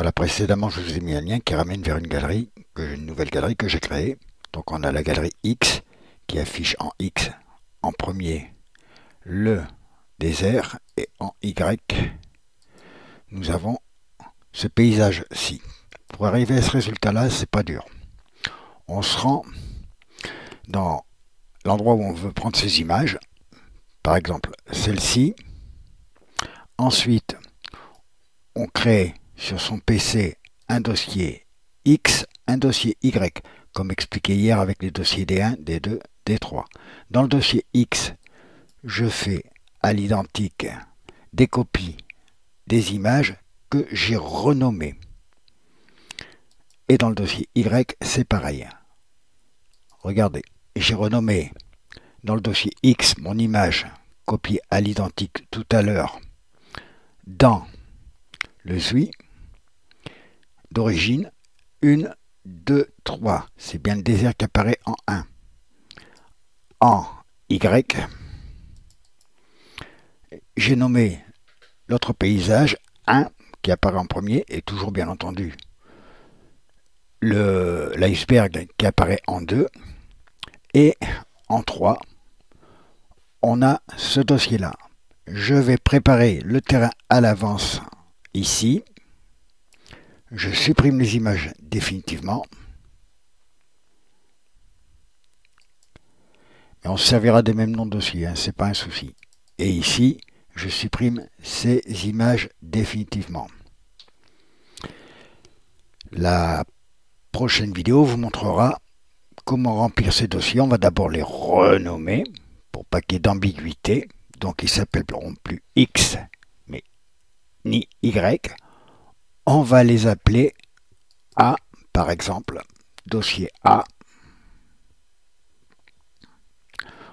Voilà, précédemment, je vous ai mis un lien qui ramène vers une nouvelle galerie que j'ai créée. Donc on a la galerie X qui affiche en X en premier le désert et en Y nous avons ce paysage-ci. Pour arriver à ce résultat-là, c'est pas dur. On se rend dans l'endroit où on veut prendre ces images, par exemple celle-ci. Ensuite, on crée sur son PC un dossier X, un dossier Y, comme expliqué hier avec les dossiers D1, D2, D3. Dans le dossier X, je fais à l'identique des copies des images que j'ai renommées. Et dans le dossier Y, c'est pareil. Regardez, j'ai renommé dans le dossier X mon image copiée à l'identique tout à l'heure dans le SUI d'origine 1, 2, 3. C'est bien le désert qui apparaît en 1. En Y, j'ai nommé l'autre paysage 1 qui apparaît en premier et toujours bien entendu l'iceberg qui apparaît en 2 et en 3 on a ce dossier là. Je vais préparer le terrain à l'avance ici. Je supprime les images définitivement. Et on se servira des mêmes noms de dossier, hein, c'est pas un souci. Et ici, je supprime ces images définitivement. La prochaine vidéo vous montrera comment remplir ces dossiers. On va d'abord les renommer pour pas qu'il y ait d'ambiguïté. Donc ils s'appelleront plus X, mais ni Y. On va les appeler A, par exemple, dossier A,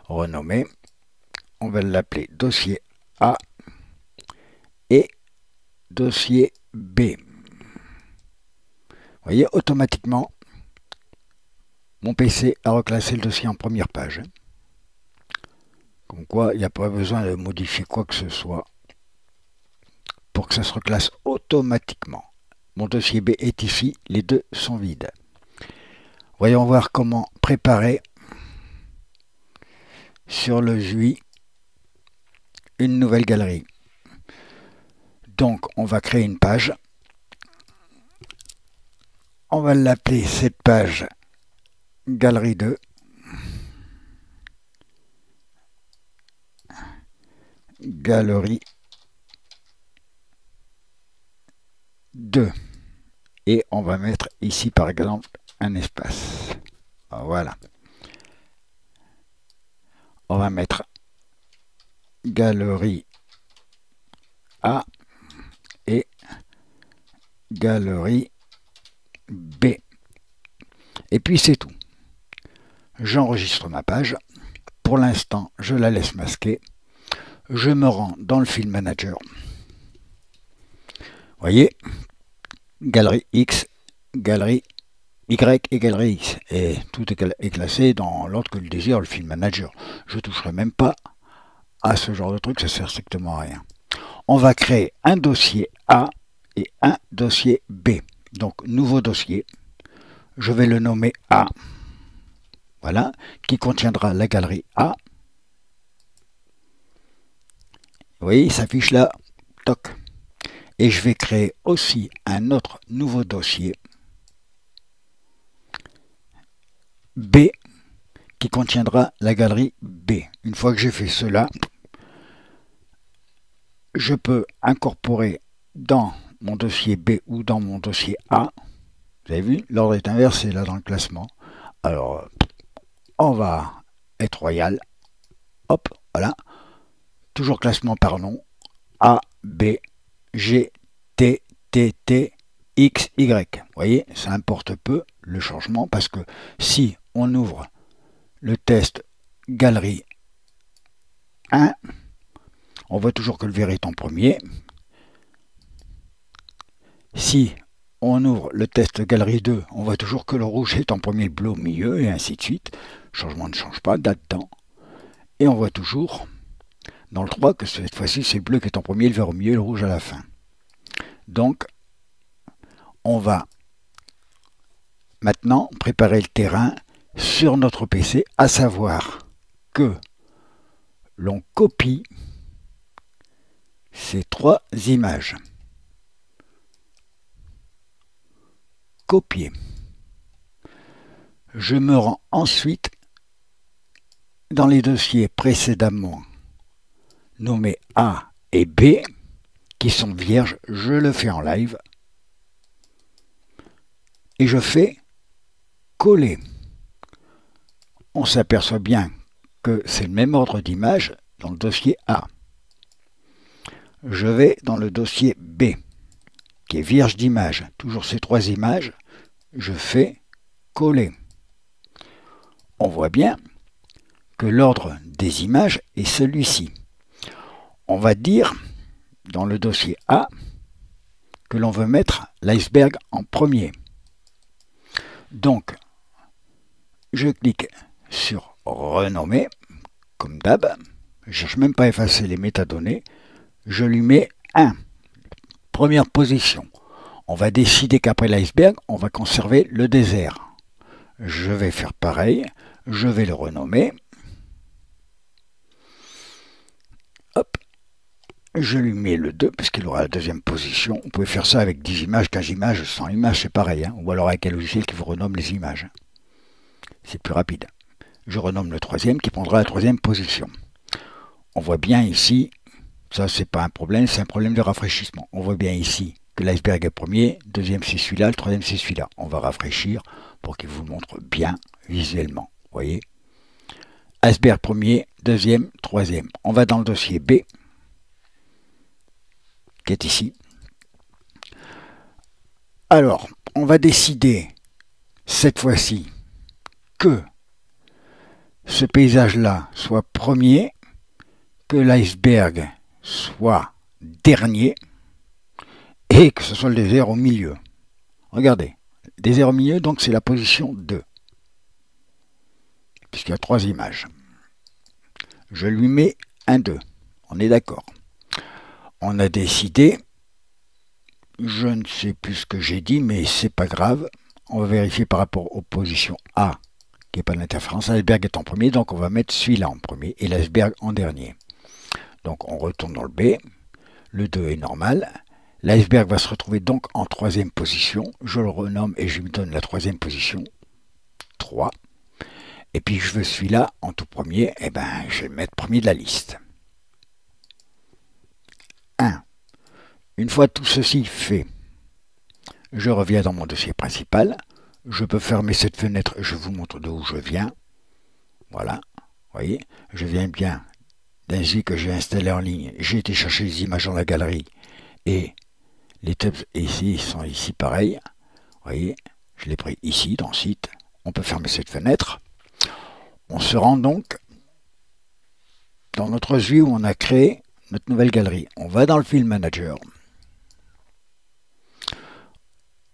renommé. On va l'appeler dossier A et dossier B. Vous voyez, automatiquement, mon PC a reclassé le dossier en première page. Comme quoi, il n'y a pas besoin de modifier quoi que ce soit pour que ça se reclasse automatiquement. Mon dossier B est ici, les deux sont vides. Voyons voir comment préparer sur le SUI une nouvelle galerie. Donc, on va créer une page. On va l'appeler cette page Galerie 2. Galerie 2. Et on va mettre ici, par exemple, un espace. Voilà. On va mettre Galerie A et Galerie B. Et puis c'est tout. J'enregistre ma page. Pour l'instant, je la laisse masquer. Je me rends dans le File Manager. Vous voyez, Galerie X, Galerie Y et Galerie X. Et tout est classé dans l'ordre que le désire le File Manager. Je ne toucherai même pas à ce genre de truc, ça sert strictement à rien. On va créer un dossier A et un dossier B. Donc, nouveau dossier. Je vais le nommer A. Voilà, qui contiendra la galerie A. Vous voyez, il s'affiche là, toc. Et je vais créer aussi un autre nouveau dossier B qui contiendra la galerie B. Une fois que j'ai fait cela, je peux incorporer dans mon dossier B ou dans mon dossier A. Vous avez vu, l'ordre est inversé là dans le classement. Alors, on va être royal. Hop, voilà. Toujours classement par nom. A, B, G, T, T, T, X, Y. Vous voyez, ça importe peu le changement parce que si on ouvre le test Galerie 1, on voit toujours que le vert est en premier. Si on ouvre le test Galerie 2, on voit toujours que le rouge est en premier, le bleu au milieu, et ainsi de suite. Le changement ne change pas, date temps. Et on voit toujours dans le 3 que cette fois-ci, c'est le bleu qui est en premier, le vert au milieu et le rouge à la fin. Donc, on va maintenant préparer le terrain sur notre PC, à savoir que l'on copie ces 3 images. Copier. Je me rends ensuite dans les dossiers précédemment nommés A et B, qui sont vierges, je le fais en live, et je fais coller. On s'aperçoit bien que c'est le même ordre d'image dans le dossier A. Je vais dans le dossier B, qui est vierge d'images. Toujours ces 3 images, je fais coller. On voit bien que l'ordre des images est celui-ci. On va dire, dans le dossier A, que l'on veut mettre l'iceberg en premier. Donc, je clique sur renommer, comme d'hab. Je ne cherche même pas à effacer les métadonnées. Je lui mets 1. Première position. On va décider qu'après l'iceberg, on va conserver le désert. Je vais faire pareil. Je vais le renommer. Hop. Je lui mets le 2, parce qu'il aura la deuxième position. Vous pouvez faire ça avec 10 images, 15 images, 100 images, c'est pareil. Hein. Ou alors avec un logiciel qui vous renomme les images. C'est plus rapide. Je renomme le 3e qui prendra la 3e position. On voit bien ici, ça c'est pas un problème, c'est un problème de rafraîchissement. On voit bien ici que l'iceberg est premier, deuxième c'est celui-là, le 3e c'est celui-là. On va rafraîchir pour qu'il vous montre bien visuellement. Vous voyez? Iceberg premier, deuxième, 3e. On va dans le dossier B, qui est ici. Alors, on va décider cette fois-ci que ce paysage-là soit premier, que l'iceberg soit dernier et que ce soit le désert au milieu. Regardez, désert au milieu, donc c'est la position 2, puisqu'il y a 3 images. Je lui mets un 2, on est d'accord. On a décidé, je ne sais plus ce que j'ai dit, mais c'est pas grave. On va vérifier par rapport aux positions A, qui n'est pas d'interférence. L'iceberg est en premier, donc on va mettre celui-là en premier et l'iceberg en dernier. Donc on retourne dans le B, le 2 est normal. L'iceberg va se retrouver donc en 3e position. Je le renomme et je lui donne la 3e position, 3. Et puis je veux celui-là en tout premier, et ben je vais le mettre premier de la liste. 1. Une fois tout ceci fait, je reviens dans mon dossier principal. Je peux fermer cette fenêtre, je vous montre d'où je viens. Voilà, vous voyez, je viens bien d'un SVI que j'ai installé en ligne. J'ai été chercher les images dans la galerie et les tabs ici sont ici pareil. Vous voyez, je l'ai pris ici dans le site. On peut fermer cette fenêtre. On se rend donc dans notre SVI où on a créé notre nouvelle galerie. On va dans le File Manager.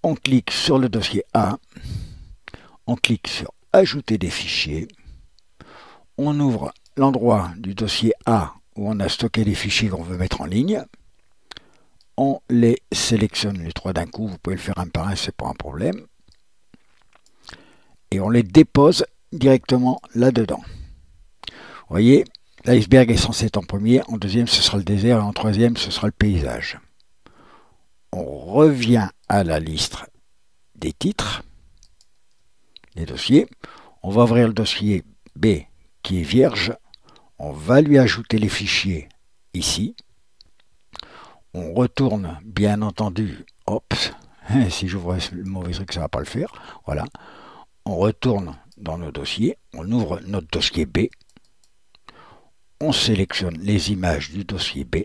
On clique sur le dossier A. On clique sur Ajouter des fichiers. On ouvre l'endroit du dossier A où on a stocké les fichiers qu'on veut mettre en ligne. On les sélectionne les 3 d'un coup. Vous pouvez le faire un par un, c'est pas un problème. Et on les dépose directement là-dedans. Vous voyez, l'iceberg est censé être en premier, en deuxième ce sera le désert et en troisième ce sera le paysage. On revient à la liste des titres, des dossiers. On va ouvrir le dossier B qui est vierge. On va lui ajouter les fichiers ici. On retourne, bien entendu, hop, si j'ouvre le mauvais truc, ça ne va pas le faire. Voilà. On retourne dans nos dossiers, on ouvre notre dossier B. On sélectionne les images du dossier B.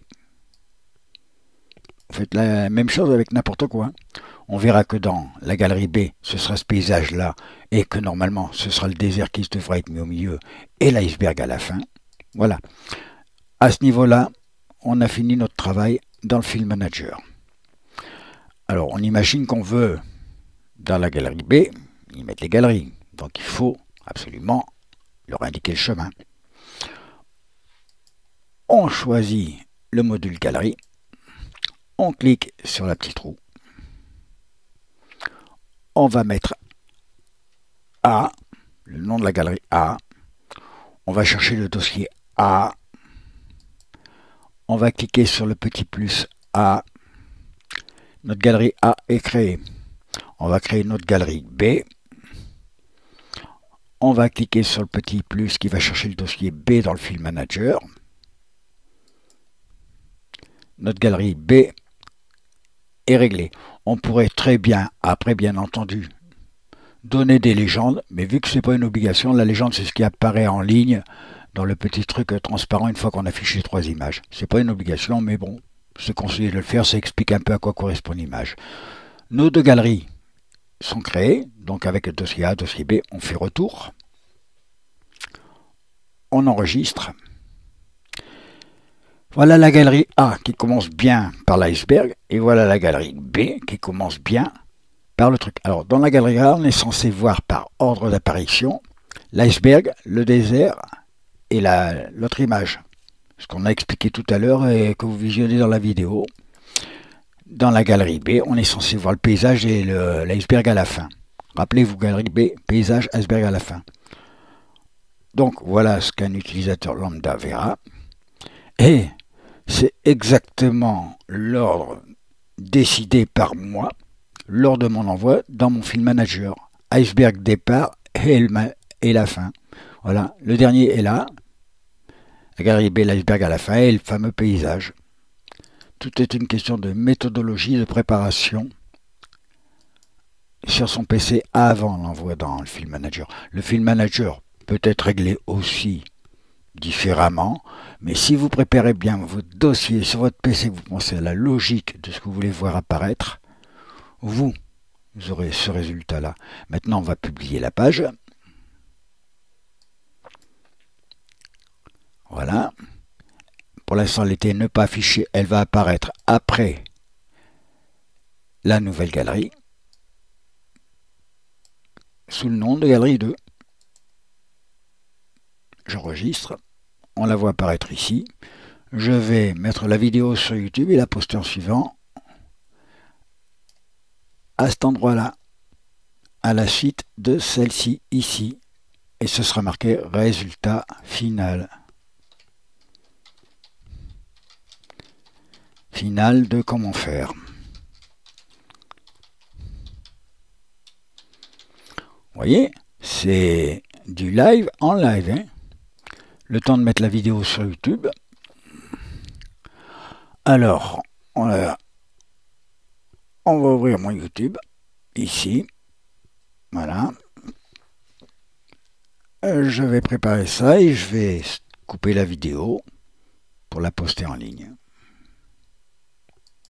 Vous faites la même chose avec n'importe quoi. On verra que dans la galerie B, ce sera ce paysage-là, et que normalement, ce sera le désert qui devra être mis au milieu, et l'iceberg à la fin. Voilà. À ce niveau-là, on a fini notre travail dans le File Manager. Alors, on imagine qu'on veut, dans la galerie B, y mettre les galeries. Donc, il faut absolument leur indiquer le chemin. On choisit le module galerie. On clique sur la petite roue. On va mettre A, le nom de la galerie A. On va chercher le dossier A. On va cliquer sur le petit plus A. Notre galerie A est créée. On va créer notre galerie B. On va cliquer sur le petit plus qui va chercher le dossier B dans le file manager. Notre galerie B est réglée. On pourrait très bien, après bien entendu, donner des légendes, mais vu que ce n'est pas une obligation, la légende c'est ce qui apparaît en ligne dans le petit truc transparent une fois qu'on affiche les 3 images. C'est pas une obligation, mais bon, c'est conseillé de le faire, ça explique un peu à quoi correspond l'image. Nos 2 galeries sont créées, donc avec le dossier A, dossier B, on fait retour. On enregistre. Voilà la galerie A qui commence bien par l'iceberg, et voilà la galerie B qui commence bien par le truc. Alors, dans la galerie A, on est censé voir par ordre d'apparition l'iceberg, le désert et l'autre image. Ce qu'on a expliqué tout à l'heure et que vous visionnez dans la vidéo. Dans la galerie B, on est censé voir le paysage et l'iceberg à la fin. Rappelez-vous, galerie B, paysage, iceberg à la fin. Donc, voilà ce qu'un utilisateur lambda verra. Et c'est exactement l'ordre décidé par moi lors de mon envoi dans mon file manager. Iceberg départ et la fin. Voilà, le dernier est là. La galerie B, l'iceberg à la fin et le fameux paysage. Tout est une question de méthodologie de préparation sur son PC avant l'envoi dans le file manager. Le file manager peut être réglé aussi différemment, mais si vous préparez bien votre dossier sur votre PC, vous pensez à la logique de ce que vous voulez voir apparaître, vous aurez ce résultat-là. Maintenant, on va publier la page. Voilà. Pour l'instant, elle était ne pas affichée. Elle va apparaître après la nouvelle galerie sous le nom de galerie 2. J'enregistre. On la voit apparaître ici. Je vais mettre la vidéo sur YouTube et la poster en suivant à cet endroit-là, à la suite de celle-ci ici. Et ce sera marqué résultat final. Final de comment faire. Vous voyez, c'est du live en live. Hein. Le temps de mettre la vidéo sur YouTube. Alors, on va ouvrir mon YouTube, ici. Voilà. Je vais préparer ça et je vais couper la vidéo pour la poster en ligne.